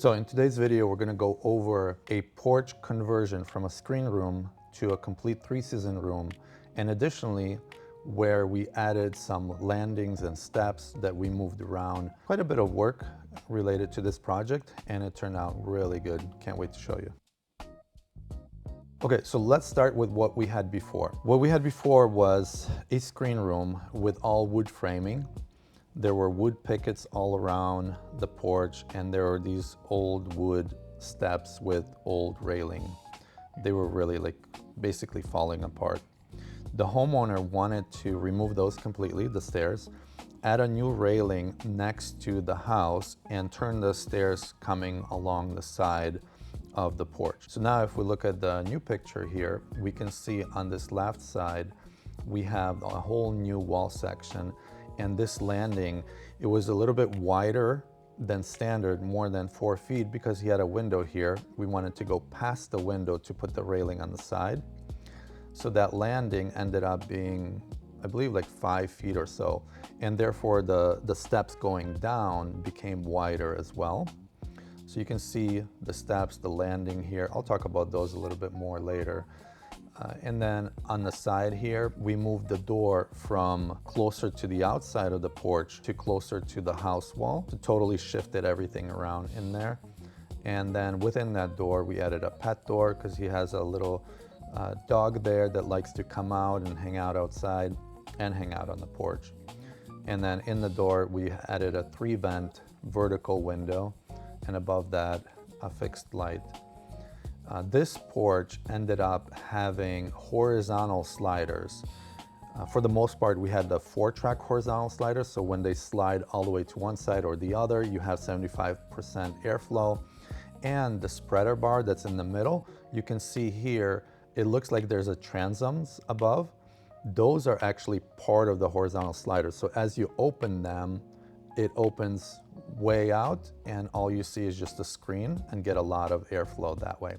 So in today's video, we're gonna go over a porch conversion from a screen room to a complete 3-season room. And additionally, where we added some landings and steps that we moved around. Quite a bit of work related to this project, and it turned out really good. Can't wait to show you. Okay, so let's start with what we had before. What we had before was a screen room with all wood framing. There were wood pickets all around the porch, and there were these old wood steps with old railing. They were really basically falling apart. The homeowner wanted to remove those completely, the stairs, add a new railing next to the house, and turn the stairs coming along the side of the porch. So now if we look at the new picture here, we can see on this left side, we have a whole new wall section. And this landing, it was a little bit wider than standard, more than 4 feet, because he had a window here. We wanted to go past the window to put the railing on the side. So that landing ended up being, I believe, like 5 feet or so. And therefore the steps going down became wider as well. So you can see the steps, the landing here. I'll talk about those a little bit more later. And then on the side here, we moved the door from closer to the outside of the porch to closer to the house wall. So totally shifted everything around in there. And then within that door, we added a pet door because he has a little dog there that likes to come out and hang out outside and hang out on the porch. And then in the door, we added a 3-vent vertical window, and above that, a fixed light. This porch ended up having horizontal sliders. For the most part, we had the 4-track horizontal sliders, so when they slide all the way to one side or the other, you have 75% airflow. And the spreader bar that's in the middle, you can see here, it looks like there's a transoms above. Those are actually part of the horizontal sliders. So as you open them, it opens way out, and all you see is just a screen and get a lot of airflow that way.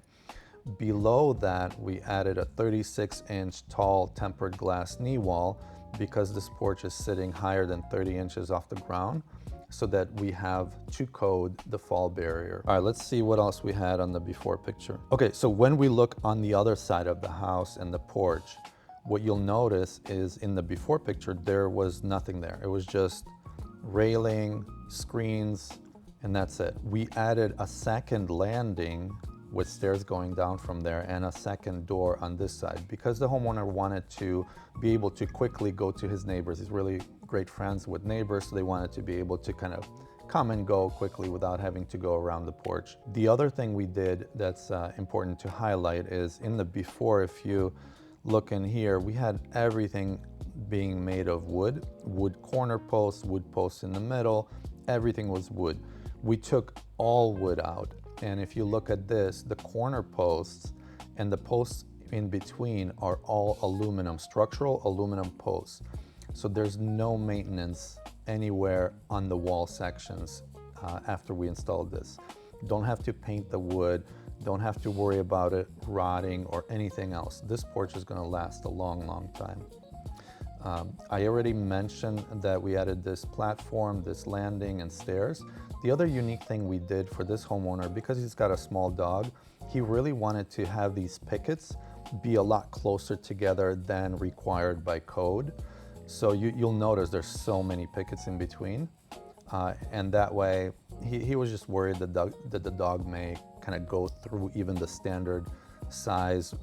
Below that, we added a 36-inch tall tempered glass knee wall because this porch is sitting higher than 30 inches off the ground, so that we have to code the fall barrier. All right, let's see what else we had on the before picture. Okay, so when we look on the other side of the house and the porch, what you'll notice is in the before picture, there was nothing there. It was just railing, screens, and that's it. We added a second landing with stairs going down from there and a second door on this side because the homeowner wanted to be able to quickly go to his neighbors. He's really great friends with neighbors, so they wanted to be able to kind of come and go quickly without having to go around the porch. The other thing we did that's important to highlight is in the before, if you look in here, we had everything being made of wood corner posts, wood posts in the middle, everything was wood. We took all wood out. And if you look at this, the corner posts and the posts in between are all aluminum, structural aluminum posts. So there's no maintenance anywhere on the wall sections after we installed this. Don't have to paint the wood, don't have to worry about it rotting or anything else. This porch is gonna last a long, long time. I already mentioned that we added this platform, this landing and stairs. The other unique thing we did for this homeowner, because he's got a small dog, he really wanted to have these pickets be a lot closer together than required by code. So you'll notice there's so many pickets in between. And that way, he was just worried that the dog may kind of go through even the standard size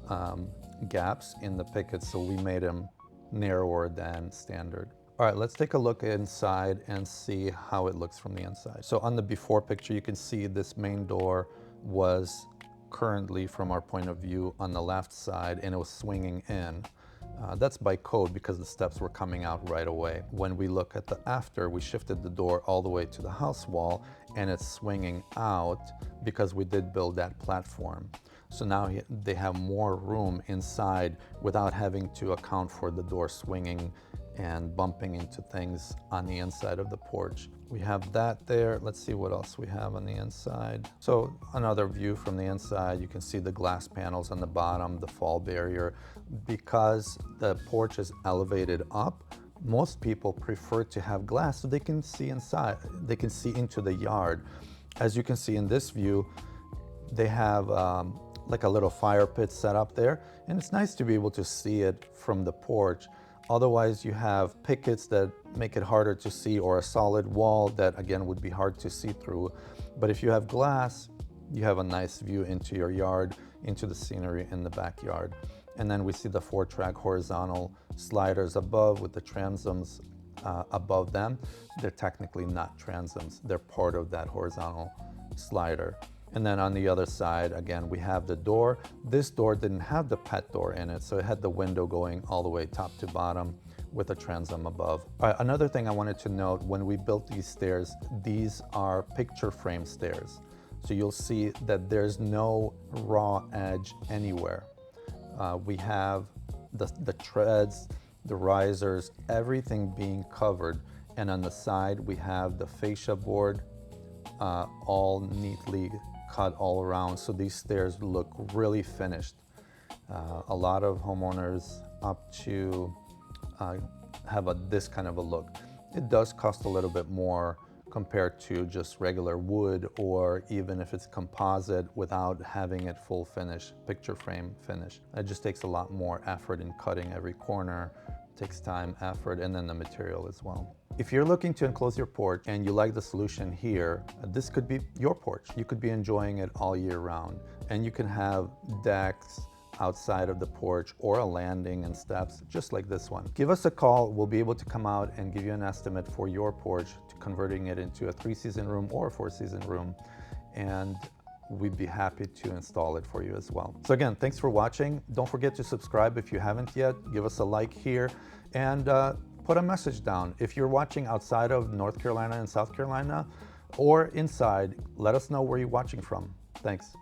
gaps in the pickets, so we made him narrower than standard. All right, let's take a look inside and see how it looks from the inside. So on the before picture, you can see this main door was currently, from our point of view, on the left side, and it was swinging in. That's by code because the steps were coming out right away. When we look at the after, we shifted the door all the way to the house wall, and it's swinging out because we did build that platform. So now they have more room inside without having to account for the door swinging and bumping into things on the inside of the porch. We have that there. Let's see what else we have on the inside. So another view from the inside, you can see the glass panels on the bottom, the fall barrier. Because the porch is elevated up, most people prefer to have glass so they can see inside, they can see into the yard. As you can see in this view, they have like a little fire pit set up there, and it's nice to be able to see it from the porch. Otherwise, you have pickets that make it harder to see, or a solid wall that again would be hard to see through. But if you have glass, you have a nice view into your yard, into the scenery in the backyard. And then we see the 4-track horizontal sliders above with the transoms above them. They're technically not transoms, they're part of that horizontal slider. And then on the other side, again, we have the door. This door didn't have the pet door in it, so it had the window going all the way top to bottom with a transom above. Another thing I wanted to note, when we built these stairs, these are picture frame stairs. So you'll see that there's no raw edge anywhere. We have the treads, the risers, everything being covered. And on the side, we have the fascia board all neatly cut all around. So these stairs look really finished. A lot of homeowners opt to have this kind of a look. It does cost a little bit more compared to just regular wood, or even if it's composite without having it full finish, picture frame finish. It just takes a lot more effort in cutting every corner, takes time, effort, and then the material as well. If you're looking to enclose your porch and you like the solution here, this could be your porch. You could be enjoying it all year round, and you can have decks outside of the porch or a landing and steps just like this one. Give us a call. We'll be able to come out and give you an estimate for your porch, to converting it into a 3-season room or a 4-season room, and we'd be happy to install it for you as well. So again, thanks for watching. Don't forget to subscribe if you haven't yet. Give us a like here, and put a message down. If you're watching outside of North Carolina and South Carolina, or inside, let us know where you're watching from. Thanks.